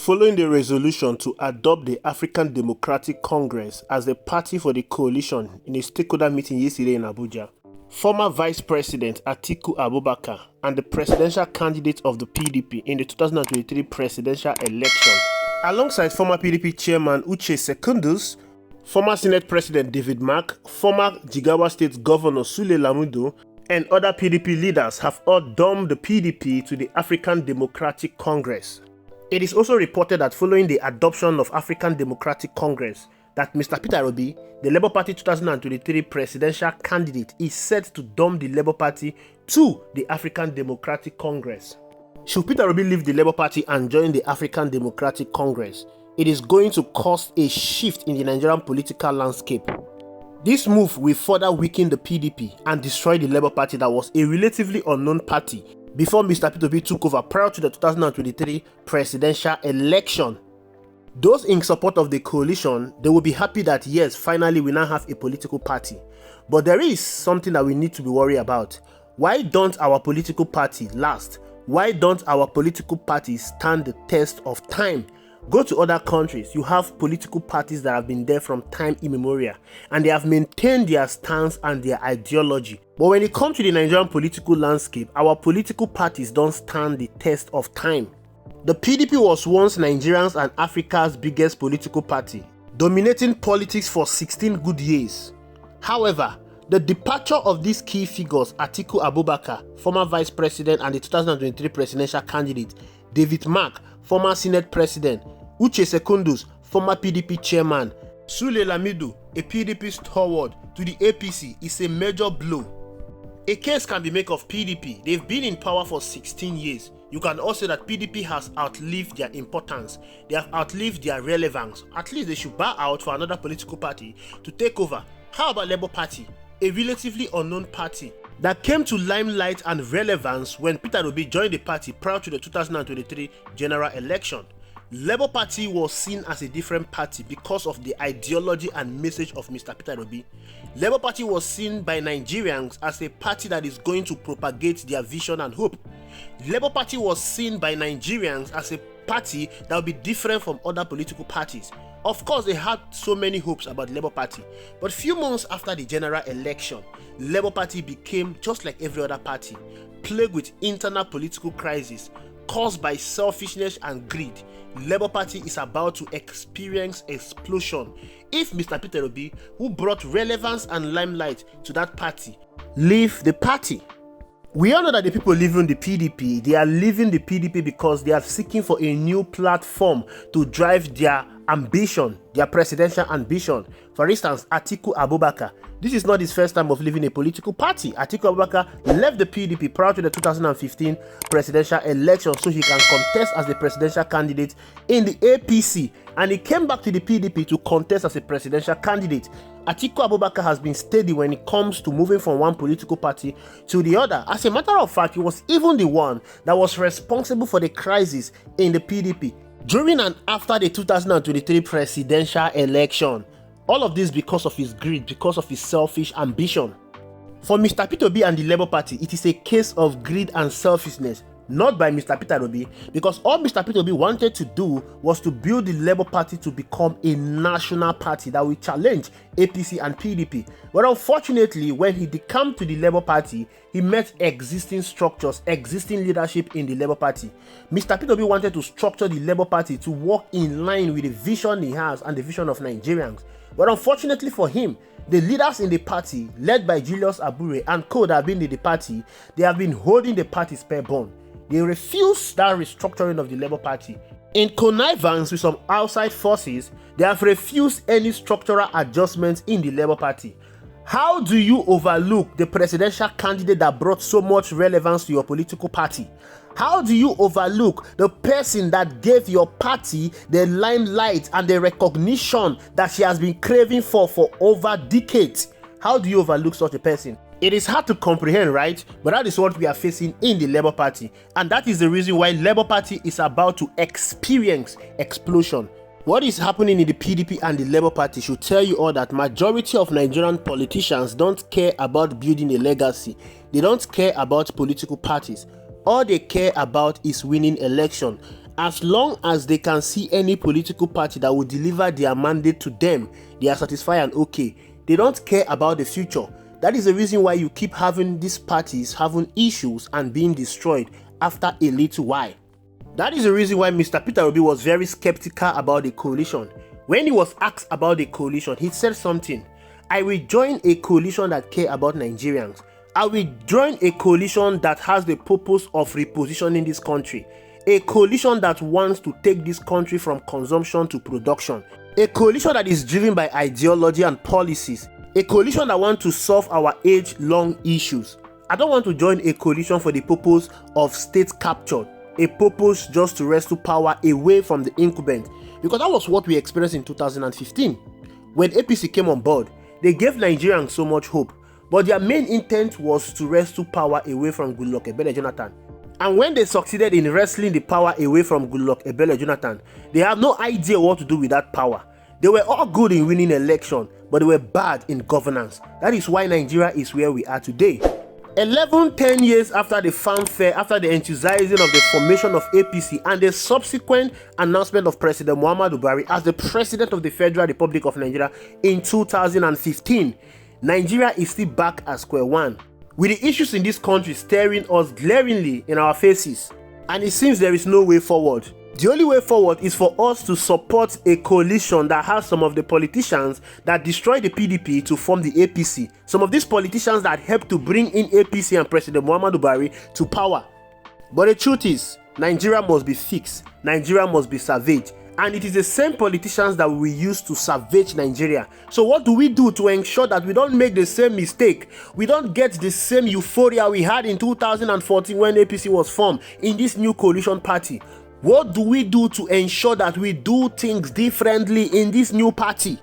Following the resolution to adopt the African Democratic Congress as the party for the coalition in a stakeholder meeting yesterday in Abuja, former Vice President Atiku Abubakar and the presidential candidate of the PDP in the 2023 presidential election, alongside former PDP chairman Uche Secondus, former Senate President David Mark, former Jigawa State Governor Sule Lamido, and other PDP leaders have all dumped the PDP to the African Democratic Congress. It is also reported that following the adoption of African Democratic Congress, that Mr. Peter Obi, the Labour Party 2023 presidential candidate, is set to dump the Labour Party to the African Democratic Congress. Should Peter Obi leave the Labour Party and join the African Democratic Congress, it is going to cause a shift in the Nigerian political landscape. This move will further weaken the PDP and destroy the Labour Party that was a relatively unknown party before Mr. Peter Obi took over prior to the 2023 presidential election. Those in support of the coalition, they will be happy that yes, finally we now have a political party. But there is something that we need to be worried about. Why don't our political party last? Why don't our political parties stand the test of time? Go to other countries, you have political parties that have been there from time immemorial and they have maintained their stance and their ideology. But when it comes to the Nigerian political landscape, our political parties don't stand the test of time. The PDP was once Nigerians and Africa's biggest political party, dominating politics for 16 good years. However, the departure of these key figures, Atiku Abubakar, former vice president and the 2023 presidential candidate, David Mark, former Senate president, Uche Secondus, former PDP chairman, Sule Lamido, a PDP stalwart, to the APC is a major blow. A case can be made of PDP. They've been in power for 16 years. You can also say that PDP has outlived their importance. They have outlived their relevance. At least they should bow out for another political party to take over. How about Labour Party? A relatively unknown party that came to limelight and relevance when Peter Obi joined the party prior to the 2023 general election. Labour Party was seen as a different party because of the ideology and message of Mr. Peter Obi. Labour Party was seen by Nigerians as a party that is going to propagate their vision and hope. Labour Party was seen by Nigerians as a party that will be different from other political parties. Of course, they had so many hopes about Labour Party, but few months after the general election, Labour Party became just like every other party, plagued with internal political crisis caused by selfishness and greed. Labour Party is about to experience explosion if Mr. Peter Obi, who brought relevance and limelight to that party, leave the party. We all know that the people leaving the PDP, they are leaving the PDP because they are seeking for a new platform to drive their ambition, their presidential ambition. For instance, Atiku Abubakar. This is not his first time of leaving a political party. Atiku Abubakar left the PDP prior to the 2015 presidential election so he can contest as the presidential candidate in the APC. And he came back to the PDP to contest as a presidential candidate. Atiku Abubakar has been steady when it comes to moving from one political party to the other. As a matter of fact, he was even the one that was responsible for the crisis in the PDP during and after the 2023 presidential election. All of this because of his greed, because of his selfish ambition. For Mr. Peter Obi and the Labour Party, it is a case of greed and selfishness, not by Mr. Peter Obi, because all Mr. Peter Obi wanted to do was to build the Labour Party to become a national party that will challenge APC and PDP. But unfortunately, when he decamped to the Labour Party, he met existing structures, existing leadership in the Labour Party. Mr. Peter Obi wanted to structure the Labour Party to work in line with the vision he has and the vision of Nigerians. But unfortunately for him, the leaders in the party, led by Julius Abure and co that have been in the party, they have been holding the party spellbound. They refuse that restructuring of the Labour Party. In connivance with some outside forces, they have refused any structural adjustments in the Labour Party. How do you overlook the presidential candidate that brought so much relevance to your political party? How do you overlook the person that gave your party the limelight and the recognition that she has been craving for over decades? How do you overlook such a person? It is hard to comprehend, right? But that is what we are facing in the Labour Party. And that is the reason why Labour Party is about to experience explosion. What is happening in the PDP and the Labour Party should tell you all that majority of Nigerian politicians don't care about building a legacy. They don't care about political parties. All they care about is winning election. As long as they can see any political party that will deliver their mandate to them, they are satisfied and okay. They don't care about the future. That is the reason why you keep having these parties having issues and being destroyed after a little while. That is the reason why Mr. Peter Obi was very skeptical about the coalition. When he was asked about the coalition, he said something. I will join a coalition that care about Nigerians. I will join a coalition that has the purpose of repositioning this country. A coalition that wants to take this country from consumption to production. A coalition that is driven by ideology and policies. A coalition that wants to solve our age-long issues. I don't want to join a coalition for the purpose of state capture. A purpose just to wrestle power away from the incumbent. Because that was what we experienced in 2015. When APC came on board, they gave Nigerians so much hope. But their main intent was to wrestle power away from Goodluck Ebele Jonathan. And when they succeeded in wrestling the power away from Goodluck Ebele Jonathan, they have no idea what to do with that power. They were all good in winning election, but they were bad in governance. That is why Nigeria is where we are today. 10 years after the fanfare, after the enthusiasm of the formation of APC and the subsequent announcement of President Muhammadu Buhari as the President of the Federal Republic of Nigeria in 2015, Nigeria is still back at square one, with the issues in this country staring us glaringly in our faces. And it seems there is no way forward. The only way forward is for us to support a coalition that has some of the politicians that destroyed the PDP to form the APC. Some of these politicians that helped to bring in APC and President Muhammadu Buhari to power. But the truth is, Nigeria must be fixed. Nigeria must be savage. And it is the same politicians that we use to savage Nigeria. So what do we do to ensure that we don't make the same mistake? We don't get the same euphoria we had in 2014 when APC was formed in this new coalition party. What do we do to ensure that we do things differently in this new party?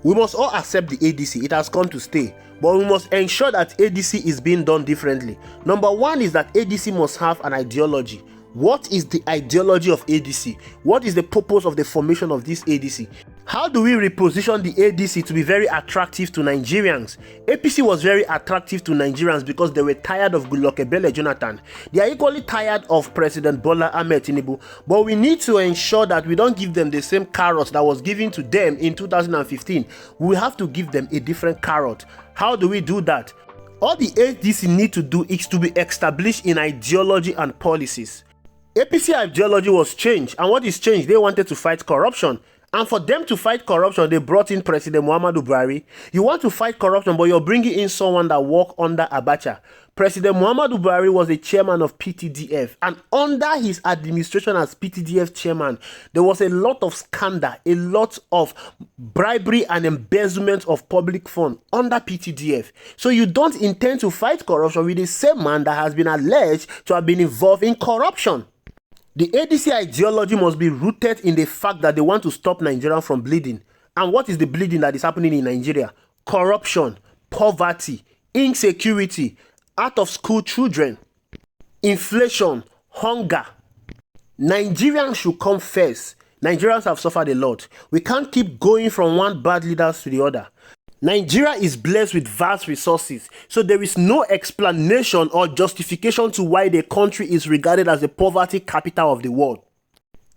We must all accept the ADC. It has come to stay. But we must ensure that ADC is being done differently. Number one is that ADC must have an ideology. What is the ideology of ADC? What is the purpose of the formation of this ADC? How do we reposition the ADC to be very attractive to Nigerians? APC was very attractive to Nigerians because they were tired of Goodluck Ebele Jonathan. They are equally tired of President Bola Ahmed Tinubu. But we need to ensure that we don't give them the same carrot that was given to them in 2015. We have to give them a different carrot. How do we do that? All the ADC need to do is to be established in ideology and policies. APC ideology was changed, and what is changed? They wanted to fight corruption. And for them to fight corruption, they brought in President Muhammadu Buhari. You want to fight corruption, but you're bringing in someone that worked under Abacha. President Muhammadu Buhari was the chairman of PTDF, and under his administration as PTDF chairman, there was a lot of scandal, a lot of bribery and embezzlement of public funds under PTDF. So you don't intend to fight corruption with the same man that has been alleged to have been involved in corruption. The ADC ideology must be rooted in the fact that they want to stop Nigeria from bleeding. And what is the bleeding that is happening in Nigeria? Corruption, poverty, insecurity, out-of-school children, inflation, hunger. Nigerians should come first. Nigerians have suffered a lot. We can't keep going from one bad leader to the other. Nigeria is blessed with vast resources, so there is no explanation or justification to why the country is regarded as the poverty capital of the world.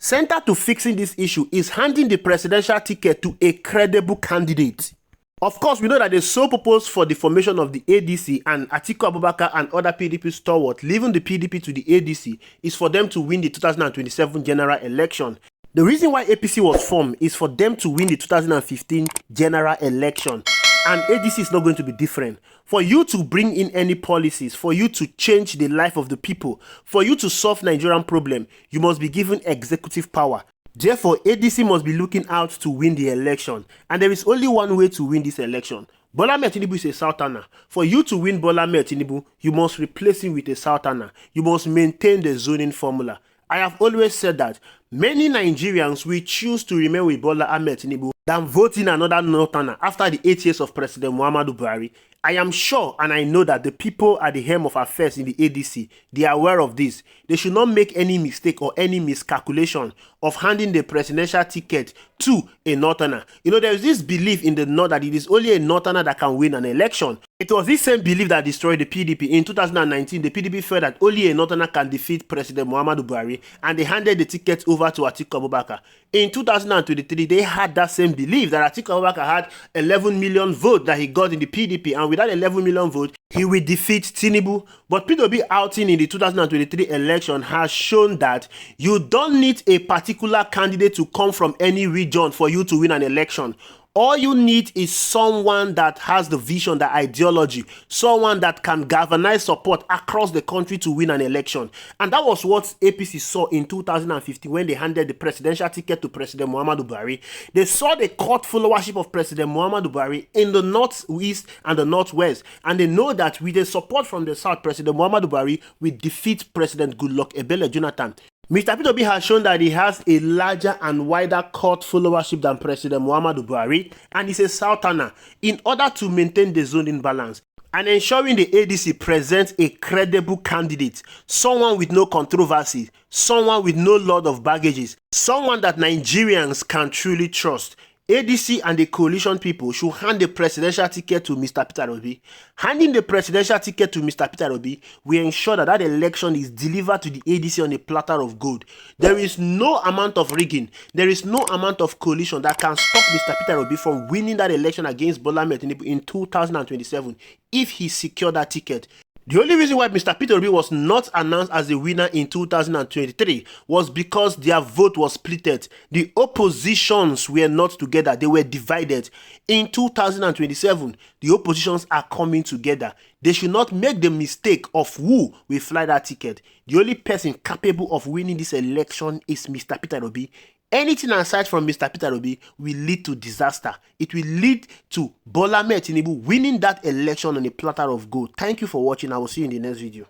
Central to fixing this issue is handing the presidential ticket to a credible candidate. Of course, we know that the sole purpose for the formation of the ADC and Atiku Abubakar and other PDP stalwarts leaving the PDP to the ADC is for them to win the 2027 general election. The reason why APC was formed is for them to win the 2015 general election. And ADC is not going to be different. For you to bring in any policies, for you to change the life of the people, for you to solve Nigerian problem, you must be given executive power. Therefore, ADC must be looking out to win the election. And there is only one way to win this election. Bola Ahmed Tinubu is a Southerner. For you to win Bola Ahmed Tinubu, you must replace him with a Southerner. You must maintain the zoning formula. I have always said that many Nigerians will choose to remain with Bola Ahmed Tinubu than voting another Northerner after the 8 years of President Muhammadu Buhari. I am sure and I know that the people at the helm of affairs in the ADC, they are aware of this. They should not make any mistake or any miscalculation of handing the presidential ticket to a Northerner. You know, there is this belief in the North that it is only a Northerner that can win an election. It was this same belief that destroyed the PDP. In 2019, the PDP felt that only a northerner can defeat President Muhammadu Buhari, and they handed the ticket over to Atiku Abubakar. In 2023, they had that same belief that Atiku Abubakar had 11 million votes that he got in the PDP, and with that 11 million votes, he will defeat Tinubu. But PDP outing in the 2023 election has shown that you don't need a particular candidate to come from any region for you to win an election. All you need is someone that has the vision, the ideology, someone that can galvanize support across the country to win an election. And that was what APC saw in 2015 when they handed the presidential ticket to President Muhammadu Buhari. They saw the cult followership of President Muhammadu Buhari in the northeast and the northwest. And they know that with the support from the south, President Muhammadu Buhari will defeat President Goodluck Ebele Jonathan. Mr. P2B has shown that he has a larger and wider cult followership than President Muhammadu Buhari, and is a southerner in order to maintain the zoning balance and ensuring the ADC presents a credible candidate, someone with no controversy, someone with no load of baggages, someone that Nigerians can truly trust. ADC and the coalition people should hand the presidential ticket to Mr. Peter Obi. Handing the presidential ticket to Mr. Peter Obi will ensure that that election is delivered to the ADC on a platter of gold. There is no amount of rigging, there is no amount of coalition that can stop Mr. Peter Obi from winning that election against Bola Ahmed Tinubu in 2027 if he secured that ticket. The only reason why Mr. Peter Obi was not announced as a winner in 2023 was because their vote was splitted. The oppositions were not together, they were divided. In 2027, the oppositions are coming together. They should not make the mistake of who will fly that ticket. The only person capable of winning this election is Mr. Peter Obi. Anything aside from Mr. Peter Obi will lead to disaster. It will lead to Bola Ahmed Tinubu winning that election on a platter of gold. Thank you for watching. I will see you in the next video.